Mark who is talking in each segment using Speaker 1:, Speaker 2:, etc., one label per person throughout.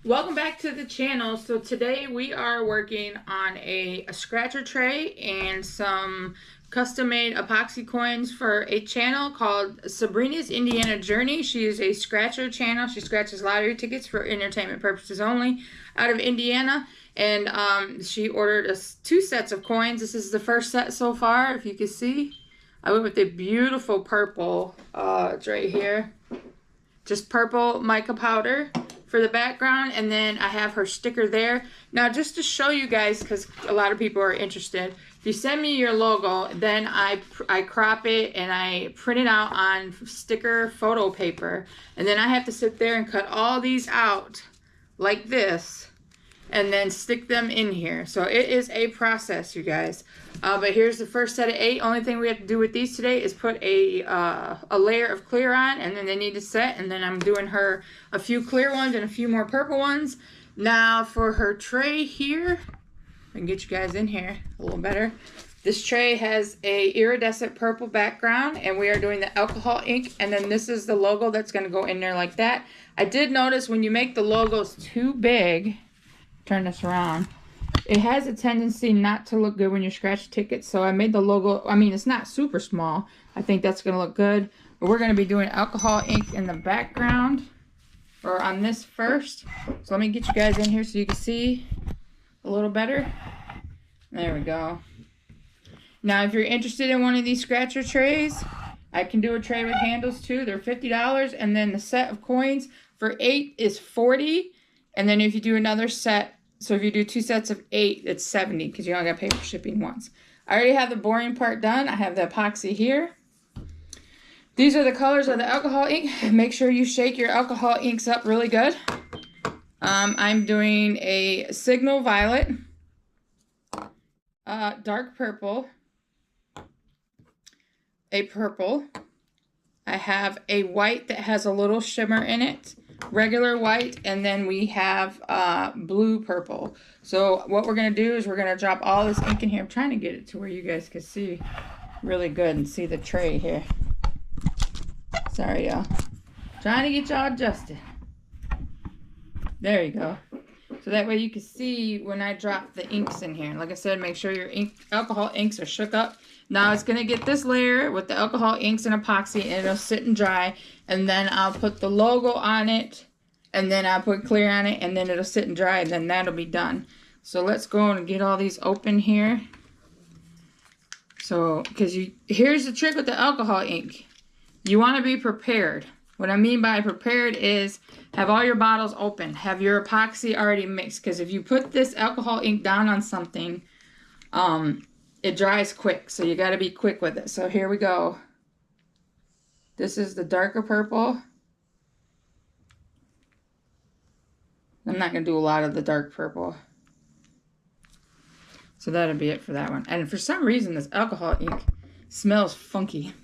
Speaker 1: Welcome back to the channel. So today we are working on a scratcher tray and some custom-made epoxy coins for a channel called Sabrina's Indiana Journey. She is a scratcher channel. She scratches lottery tickets for entertainment purposes only out of Indiana. And she ordered us 2 sets of coins. This is the first set so far, if you can see. I went with the beautiful purple. It's right here. Just purple mica powder for the background, and then I have her sticker there. Now, just to show you guys, because a lot of people are interested, if you send me your logo, then I crop it and I print it out on sticker photo paper, and then I have to sit there and cut all these out like this and then stick them in here. So it is a process, you guys. But here's the first set of 8. Only thing we have to do with these today is put a layer of clear on, and then they need to set. And then I'm doing her a few clear ones and a few more purple ones. Now for her tray here, I can get you guys in here a little better. This tray has a iridescent purple background, and we are doing the alcohol ink, and then this is the logo that's going to go in there like that. I did notice when you make the logos too big, turn this around, it has a tendency not to look good when you scratch tickets. So I made the logo, I mean, it's not super small. I think that's going to look good. But we're going to be doing alcohol ink in the background, or on this first. So let me get you guys in here so you can see a little better. There we go. Now, if you're interested in one of these scratcher trays, I can do a tray with handles too. They're $50, and then the set of coins for 8 is $40. And then if you do another set, so if you do 2 sets of 8, it's $70 because you only got to pay for shipping once. I already have the boring part done. I have the epoxy here. These are the colors of the alcohol ink. Make sure you shake your alcohol inks up really good. I'm doing a signal violet, dark purple, a purple. I have a white that has a little shimmer in it, regular white, and then we have blue purple. So what we're going to do is we're going to drop all this ink in here. I'm trying to get it to where you guys can see really good and see the tray here. Sorry, y'all. Trying to get y'all adjusted. There you go. So that way you can see when I drop the inks in here. Like I said, make sure your alcohol inks are shook up. Now it's going to get this layer with the alcohol inks and epoxy, and it'll sit and dry. And then I'll put the logo on it, and then I'll put clear on it, and then it'll sit and dry, and then that'll be done. So let's go and get all these open here. So, because here's the trick with the alcohol ink. You want to be prepared. What I mean by prepared is have all your bottles open. Have your epoxy already mixed. Because if you put this alcohol ink down on something, it dries quick. So you got to be quick with it. So here we go. This is the darker purple. I'm not going to do a lot of the dark purple. So that'll be it for that one. And for some reason, this alcohol ink smells funky.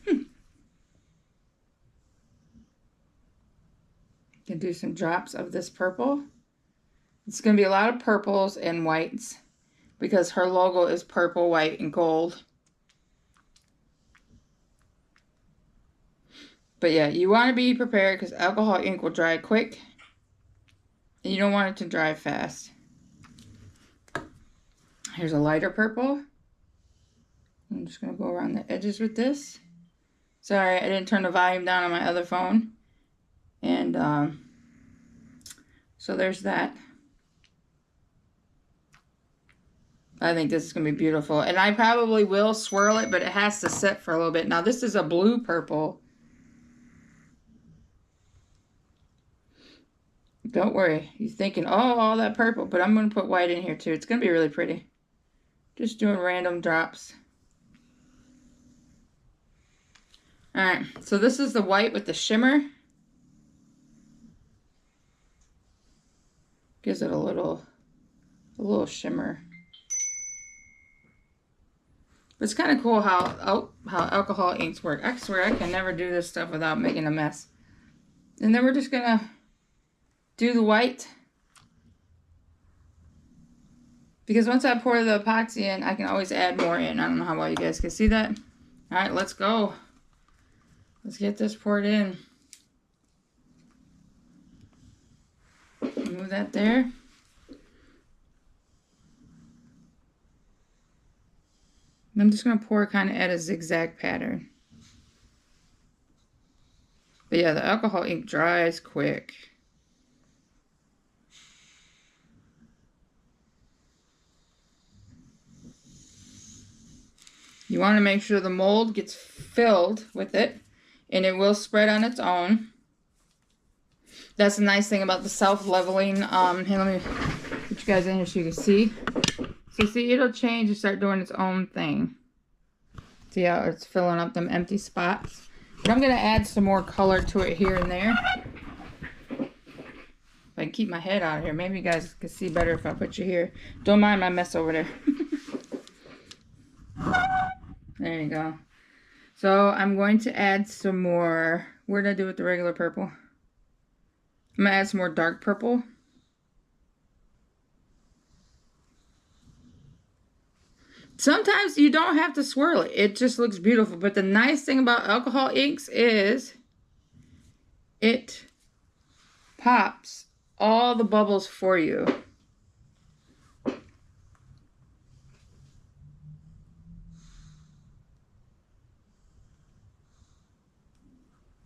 Speaker 1: Can do some drops of this purple. It's going to be a lot of purples and whites because her logo is purple, white, and gold. But yeah, you want to be prepared because alcohol ink will dry quick. And you don't want it to dry fast. Here's a lighter purple. I'm just going to go around the edges with this. Sorry, I didn't turn the volume down on my other phone. And so there's that. I think this is going to be beautiful. And I probably will swirl it, but it has to set for a little bit. Now this is a blue purple. Don't worry. You're thinking, oh, all that purple. But I'm going to put white in here too. It's going to be really pretty. Just doing random drops. Alright, so this is the white with the shimmer. Gives it a little shimmer. But it's kind of cool how alcohol inks work. I swear I can never do this stuff without making a mess. And then we're just gonna do the white. Because once I pour the epoxy in, I can always add more in. I don't know how well you guys can see that. Alright, let's go. Let's get this poured in. Move that there. I'm just going to pour kind of at a zigzag pattern. But yeah, the alcohol ink dries quick. You want to make sure the mold gets filled with it, and it will spread on its own. That's the nice thing about the self-leveling. Here, let me put you guys in here so you can see. So see, it'll change and start doing its own thing. See how it's filling up them empty spots? But I'm going to add some more color to it here and there. If I can keep my head out of here. Maybe you guys can see better if I put you here. Don't mind my mess over there. There you go. So I'm going to add some more. What did I do with the regular purple? I'm going to add some more dark purple. Sometimes you don't have to swirl it. It just looks beautiful. But the nice thing about alcohol inks is it pops all the bubbles for you.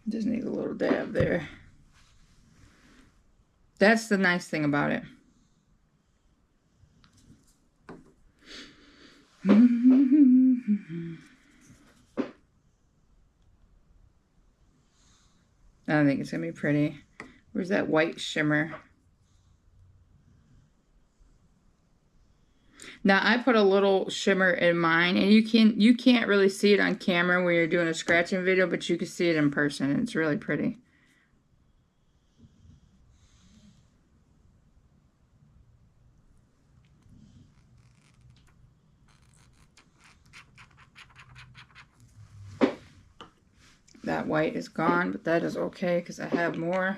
Speaker 1: Just need a little dab there. That's the nice thing about it. I think it's gonna be pretty. Where's that white shimmer? Now I put a little shimmer in mine, and you can't really see it on camera when you're doing a scratching video, but you can see it in person, and it's really pretty. That white is gone, but that is okay because I have more.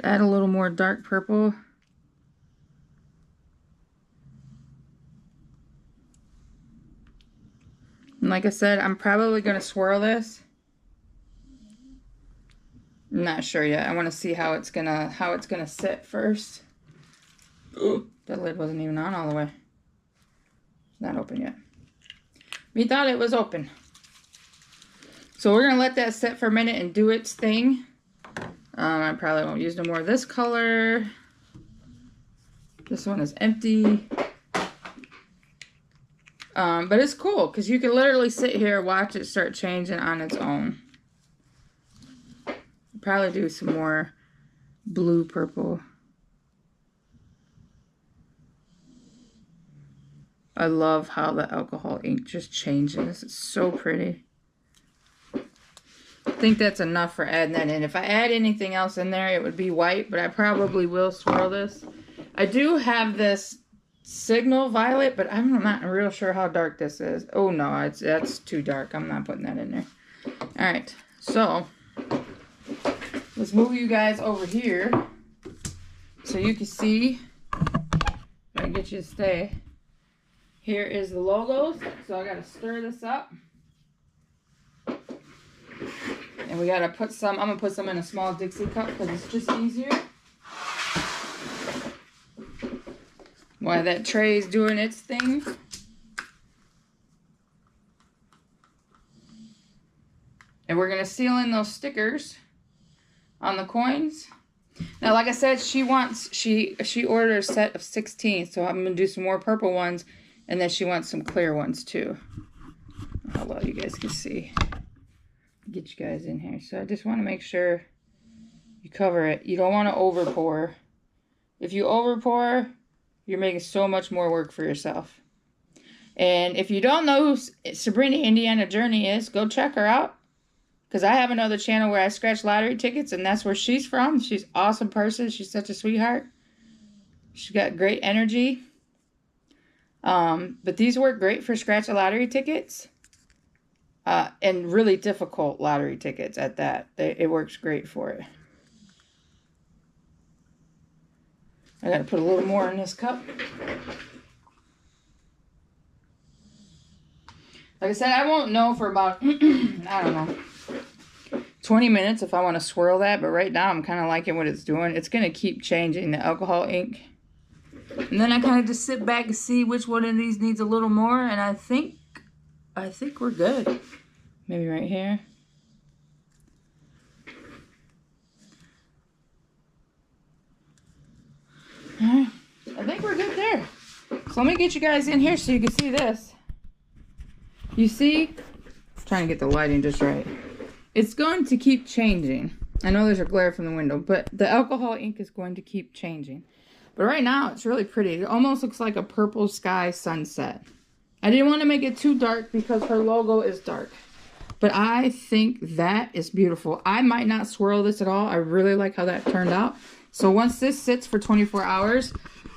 Speaker 1: Add a little more dark purple. And like I said, I'm probably going to swirl this. I'm not sure yet. I want to see how it's gonna sit first. Ooh, that lid wasn't even on all the way. It's not open yet. We thought it was open. So we're gonna let that sit for a minute and do its thing. I probably won't use no more of this color. This one is empty. But it's cool because you can literally sit here, watch it start changing on its own. Probably do some more blue purple. I love how the alcohol ink just changes. It's so pretty. I think that's enough for adding that in. If I add anything else in there, it would be white, but I probably will swirl this. I do have this Signal Violet, but I'm not real sure how dark this is. Oh no, that's too dark. I'm not putting that in there. All right, so let's move you guys over here so you can see. If I can get you to stay. Here is the logos. So I gotta stir this up. And we gotta put some, I'm gonna put some in a small Dixie cup because it's just easier. While that tray is doing its thing. And we're gonna seal in those stickers on the coins. Now, like I said, she ordered a set of 16, so I'm gonna do some more purple ones, and then she wants some clear ones too. Hold on, you guys can see. Get you guys in here. So I just want to make sure you cover it. You don't want to over pour. If you over pour, you're making so much more work for yourself. And if you don't know who Sabrina Indiana Journey is, go check her out. Because I have another channel where I scratch lottery tickets, and that's where she's from. She's an awesome person. She's such a sweetheart. She's got great energy. But these work great for scratch lottery tickets. And really difficult lottery tickets at that. It works great for it. I gotta put a little more in this cup. Like I said, I won't know for about, I don't know, 20 minutes if I want to swirl that, but right now I'm kind of liking what it's doing. It's going to keep changing the alcohol ink. And then I kind of just sit back and see which one of these needs a little more, and I think we're good. Maybe right here. Alright, I think we're good there. So let me get you guys in here so you can see this. You see? I'm trying to get the lighting just right. It's going to keep changing. I know there's a glare from the window, but the alcohol ink is going to keep changing. But right now, it's really pretty. It almost looks like a purple sky sunset. I didn't want to make it too dark because her logo is dark. But I think that is beautiful. I might not swirl this at all. I really like how that turned out. So once this sits for 24 hours,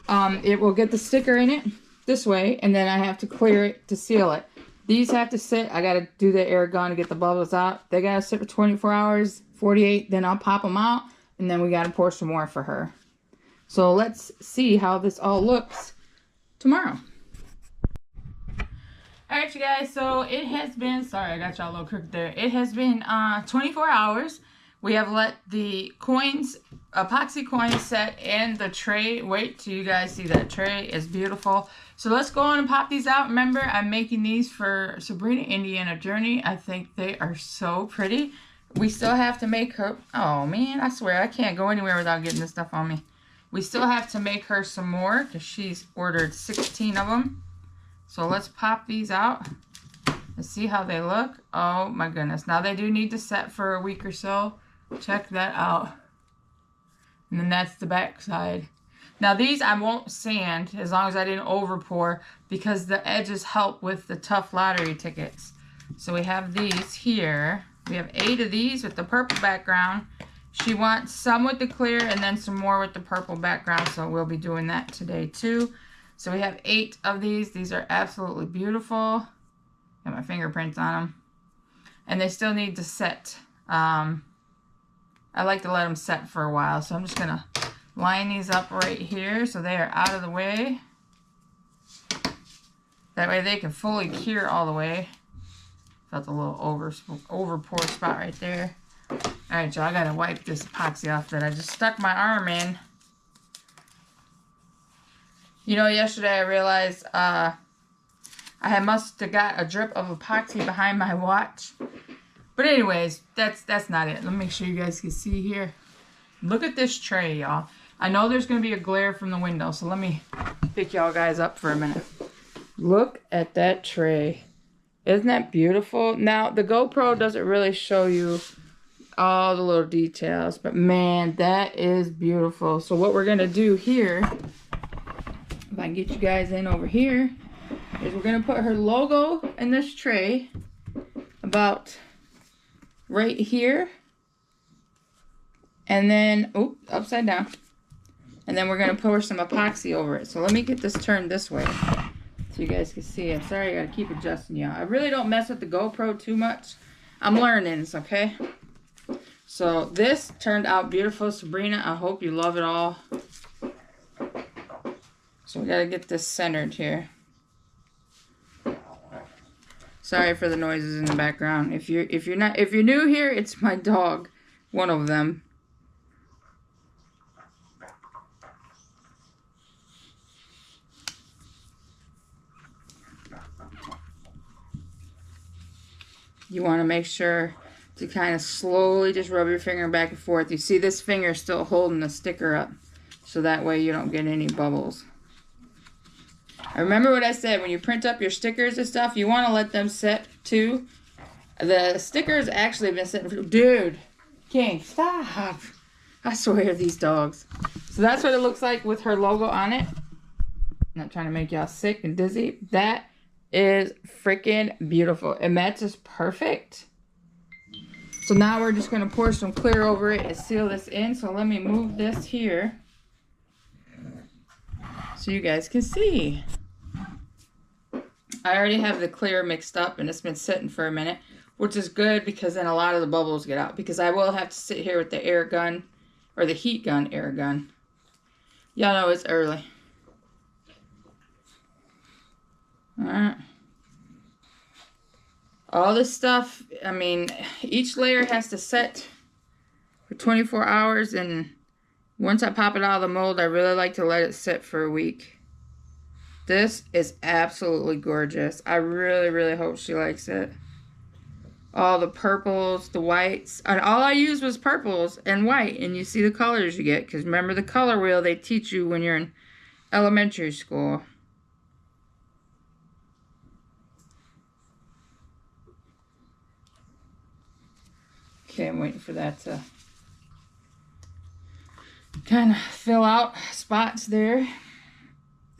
Speaker 1: it will get the sticker in it this way, and then I have to clear it to seal it. These have to sit. I got to do the air gun to get the bubbles out. They got to sit for 24 hours, 48. Then I'll pop them out, and then we got to pour some more for her. So let's see how this all looks tomorrow. Alright, you guys, so it has been, sorry, I got y'all a little crooked there. It has been 24 hours. We have let the coins, epoxy coins set in the tray. Wait till you guys see that tray. It's beautiful. So let's go on and pop these out. Remember, I'm making these for Sabrina Indiana Journey. I think they are so pretty. We still have to make her, oh man, I swear, I can't go anywhere without getting this stuff on me. We still have to make her some more because she's ordered 16 of them. So let's pop these out and see how they look. Oh my goodness. Now they do need to set for a week or so. Check that out. And then that's the back side. Now these I won't sand as long as I didn't over pour because the edges help with the tough lottery tickets. So we have these here. We have 8 of these with the purple background. She wants some with the clear and then some more with the purple background. So we'll be doing that today too. So we have 8 of these. These are absolutely beautiful. Got my fingerprints on them. And they still need to set. I like to let them set for a while. So I'm just going to line these up right here so they are out of the way. That way they can fully cure all the way. Felt a little over pour spot right there. Alright, y'all, I got to wipe this epoxy off that I just stuck my arm in. You know, yesterday I realized I must have got a drip of epoxy behind my watch. But anyways, that's not it. Let me make sure you guys can see here. Look at this tray, y'all. I know there's going to be a glare from the window, so let me pick y'all guys up for a minute. Look at that tray. Isn't that beautiful? Now, the GoPro doesn't really show you all the little details, but man, that is beautiful. So what we're going to do here, if I can get you guys in over here, is we're going to put her logo in this tray about right here. And then, oh, upside down. And then we're going to pour some epoxy over it. So let me get this turned this way so you guys can see. I'm sorry, I got to keep adjusting y'all. I really don't mess with the GoPro too much. I'm learning this, okay? So this turned out beautiful, Sabrina. I hope you love it all. So we got to get this centered here. Sorry for the noises in the background. If you're new here, it's my dog, one of them. You want to make sure to kind of slowly just rub your finger back and forth. You see this finger still holding the sticker up, so that way you don't get any bubbles. I remember what I said, when you print up your stickers and stuff, you want to let them set too. The stickers actually have been sitting for, dude, King, stop. I swear, these dogs. So that's what it looks like with her logo on it. I'm not trying to make y'all sick and dizzy. That is freaking beautiful. It matches perfect. So now we're just going to pour some clear over it and seal this in. So let me move this here so you guys can see. I already have the clear mixed up and it's been sitting for a minute, which is good because then a lot of the bubbles get out, because I will have to sit here with the air gun, or the heat gun air gun. Y'all know it's early. Alright. All this stuff, I mean, each layer has to set for 24 hours, and once I pop it out of the mold, I really like to let it sit for a week. This is absolutely gorgeous. I really, really hope she likes it. All the purples, the whites, and all I used was purples and white, and you see the colors you get, because remember the color wheel they teach you when you're in elementary school. Okay, I'm waiting for that to kind of fill out spots there.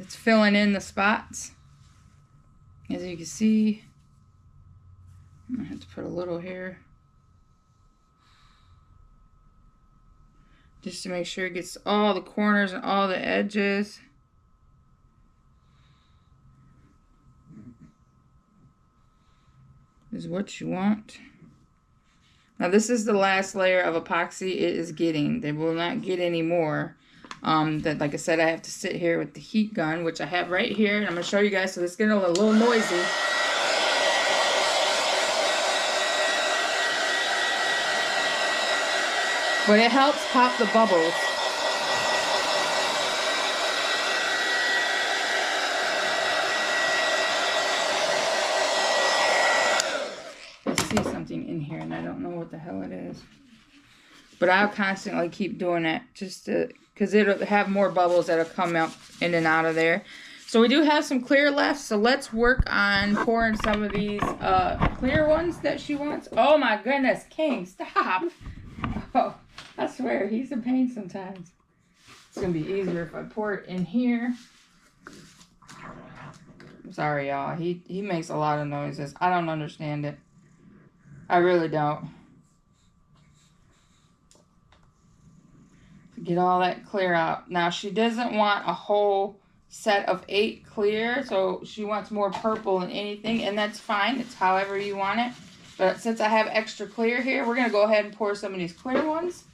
Speaker 1: It's filling in the spots. As you can see, I have to put a little here. Just to make sure it gets all the corners and all the edges. Is what you want. Now this is the last layer of epoxy it is getting. They will not get any more. That, like I said, I have to sit here with the heat gun, which I have right here, and I'm going to show you guys, so it's getting a little noisy. But it helps pop the bubbles. I see something in here, and I don't know what the hell it is. But I'll constantly keep doing it, just to, because it'll have more bubbles that'll come up in and out of there. So we do have some clear left, so let's work on pouring some of these clear ones that she wants. Oh my goodness, King, stop. Oh, I swear, he's a pain sometimes. It's going to be easier if I pour it in here. I'm sorry, y'all. He makes a lot of noises. I don't understand it. I really don't. Get all that clear out. Now, she doesn't want a whole set of 8 clear, so she wants more purple than anything, and that's fine. It's however you want it. But since I have extra clear here, we're going to go ahead and pour some of these clear ones.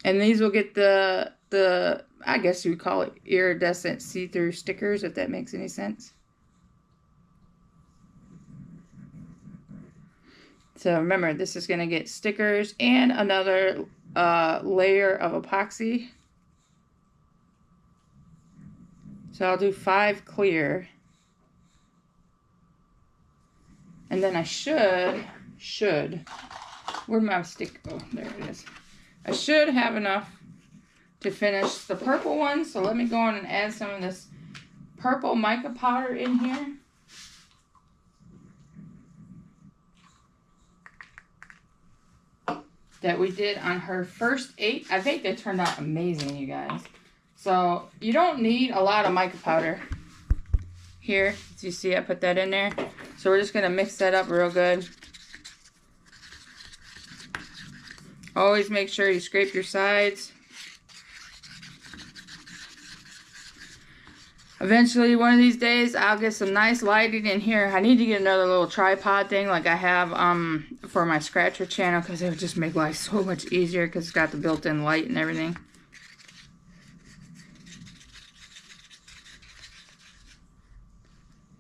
Speaker 1: And these will get the I guess you would call it iridescent see-through stickers, if that makes any sense. So remember, this is going to get stickers and another layer of epoxy. So I'll do 5 clear. And then I should, where'd my stick go? Oh, there it is. I should have enough to finish the purple one. So let me go on and add some of this purple mica powder in here. That we did on her first 8. I think they turned out amazing, you guys. So you don't need a lot of mica powder. Here, as you see, I put that in there. So we're just going to mix that up real good. Always make sure you scrape your sides. Eventually, one of these days, I'll get some nice lighting in here. I need to get another little tripod thing like I have for my scratcher channel, because it would just make life so much easier because it's got the built-in light and everything.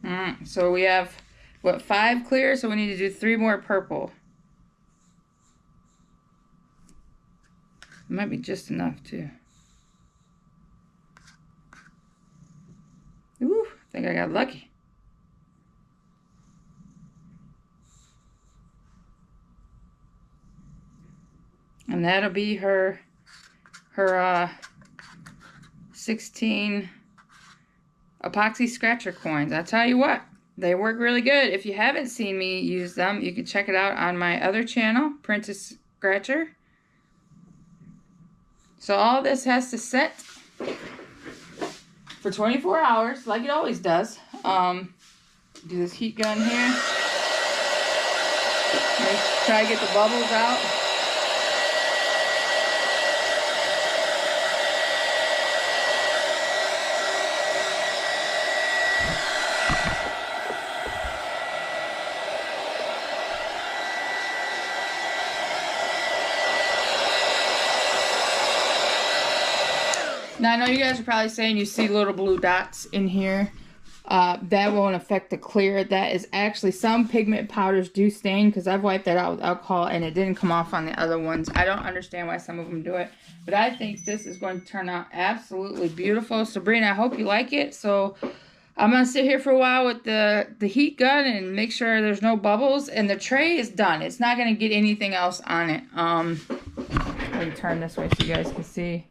Speaker 1: Alright, so we have, what, 5 clear, so we need to do 3 more purple. It might be just enough, too. Ooh, I think I got lucky. And that'll be her 16 epoxy scratcher coins. I tell you what, they work really good. If you haven't seen me use them, you can check it out on my other channel, Princess Scratcher. So all this has to set for 24 hours, like it always does. Do this heat gun here. Try to get the bubbles out. Now, I know you guys are probably saying you see little blue dots in here. that won't affect the clear. That is actually, some pigment powders do stain, because I've wiped that out with alcohol and it didn't come off on the other ones. I don't understand why some of them do it, but I think this is going to turn out absolutely beautiful. Sabrina, I hope you like it. So I'm going to sit here for a while with the heat gun and make sure there's no bubbles, and the tray is done. It's not going to get anything else on it. Let me turn this way so you guys can see.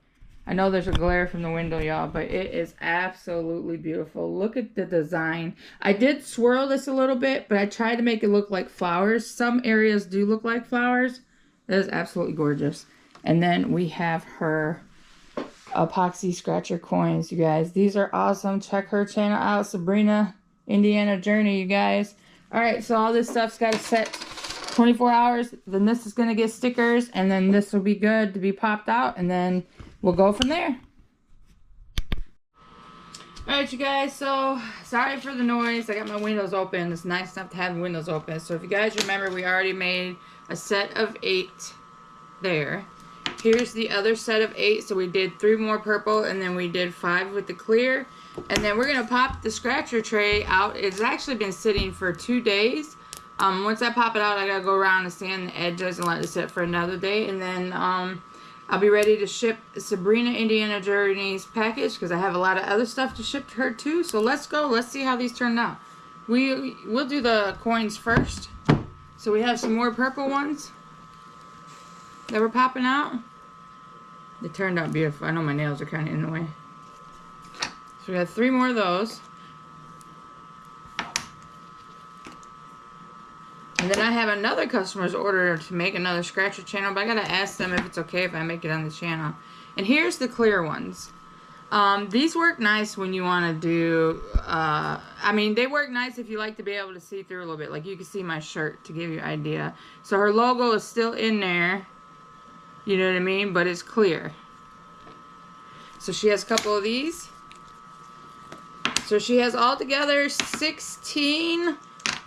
Speaker 1: I know there's a glare from the window, y'all, but it is absolutely beautiful. Look at the design. I did swirl this a little bit, but I tried to make it look like flowers. Some areas do look like flowers. That is absolutely gorgeous. And then we have her epoxy scratcher coins, you guys. These are awesome. Check her channel out, Sabrina Indiana Journey, you guys. All right, so all this stuff's got to set 24 hours. Then this is going to get stickers, and then this will be good to be popped out, and then we'll go from there. Alright, you guys, so sorry for the noise. I got my windows open. It's nice enough to have the windows open. So if you guys remember, we already made a set of 8 there. Here's the other set of 8. So we did 3 more purple, and then we did 5 with the clear. And then we're going to pop the scratcher tray out. It's actually been sitting for 2 days. Once I pop it out, I got to go around and sand the edges and let it sit for another day. And then I'll be ready to ship Sabrina Indiana Journey's package, because I have a lot of other stuff to ship to her too. So let's go. Let's see how these turn out. We'll do the coins first. So we have some more purple ones that were popping out. They turned out beautiful. I know my nails are kind of in the way. So we have 3 more of those. And then I have another customer's order to make another scratcher channel, but I gotta ask them if it's okay if I make it on the channel. And here's the clear ones. These work nice when you want to do, I mean, they work nice if you like to be able to see through a little bit. Like you can see my shirt to give you an idea. So her logo is still in there, you know what I mean, but it's clear. So she has a couple of these. So she has altogether 16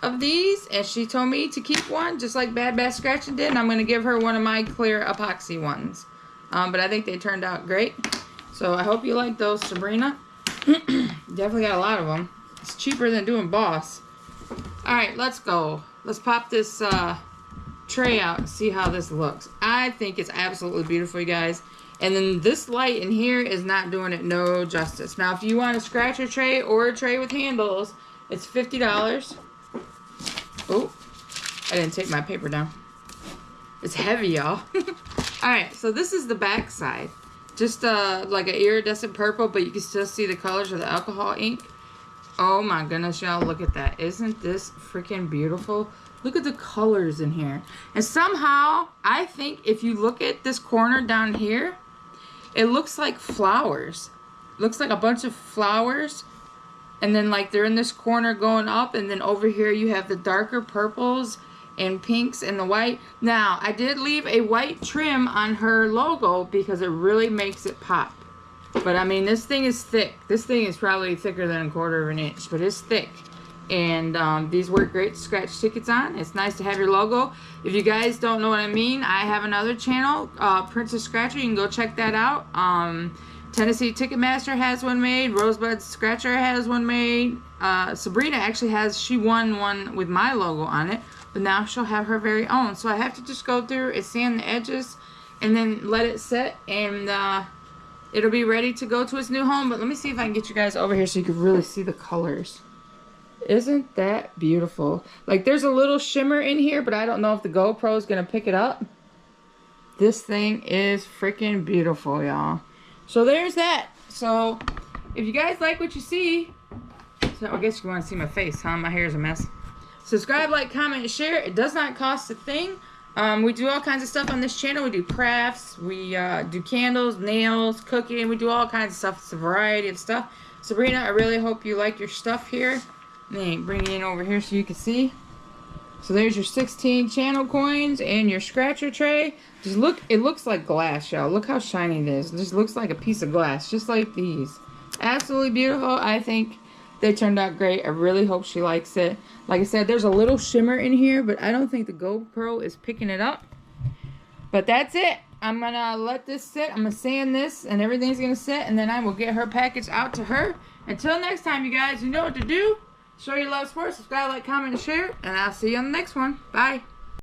Speaker 1: of these, and she told me to keep one, just like Bad Bass Scratching did, and I'm going to give her one of my clear epoxy ones. But I think they turned out great. So I hope you like those, Sabrina. Definitely got a lot of them. It's cheaper than doing Boss. Alright, let's go. Let's pop this tray out and see how this looks. I think it's absolutely beautiful, you guys. And then this light in here is not doing it no justice. Now, if you want a scratcher tray or a tray with handles, it's $50. Oh, I didn't take my paper down. It's heavy, y'all. Alright, so this is the back side. Just like an iridescent purple, but you can still see the colors of the alcohol ink. Oh my goodness, y'all, look at that. Isn't this freaking beautiful? Look at the colors in here. And somehow, I think if you look at this corner down here, it looks like flowers. Looks like a bunch of flowers. And then like they're in this corner going up, and then over here you have the darker purples and pinks and the white. Now, I did leave a white trim on her logo because it really makes it pop. But I mean, this thing is thick. This thing is probably thicker than 1/4 of an inch, but it's thick. And these work great to scratch tickets on. It's nice to have your logo. If you guys don't know what I mean, I have another channel, Princess Scratcher. You can go check that out. Tennessee Ticketmaster has one made. Rosebud Scratcher has one made. Sabrina actually has, she won one with my logo on it, but now she'll have her very own. So I have to just go through and sand the edges and then let it set, and it'll be ready to go to its new home. But let me see if I can get you guys over here so you can really see the colors. Isn't that beautiful? Like, there's a little shimmer in here, but I don't know if the GoPro is going to pick it up. This thing is freaking beautiful, y'all. So there's that. So if you guys like what you see, so I guess you want to see my face, huh? My hair is a mess. Subscribe, like, comment, and share. It does not cost a thing. We do all kinds of stuff on this channel. We do crafts. We do candles, nails, cooking. We do all kinds of stuff. It's a variety of stuff. Sabrina, I really hope you like your stuff here. Let me bring it in over here so you can see. So there's your 16 channel coins and your scratcher tray. Just look, it looks like glass, y'all. Look how shiny it is. It just looks like a piece of glass, just like these. Absolutely beautiful. I think they turned out great. I really hope she likes it. Like I said, there's a little shimmer in here, but I don't think the GoPro is picking it up. But that's it. I'm going to let this sit. I'm going to sand this, and everything's going to sit, and then I will get her package out to her. Until next time, you guys, you know what to do. Show your love, support, subscribe, like, comment, and share. And I'll see you on the next one. Bye.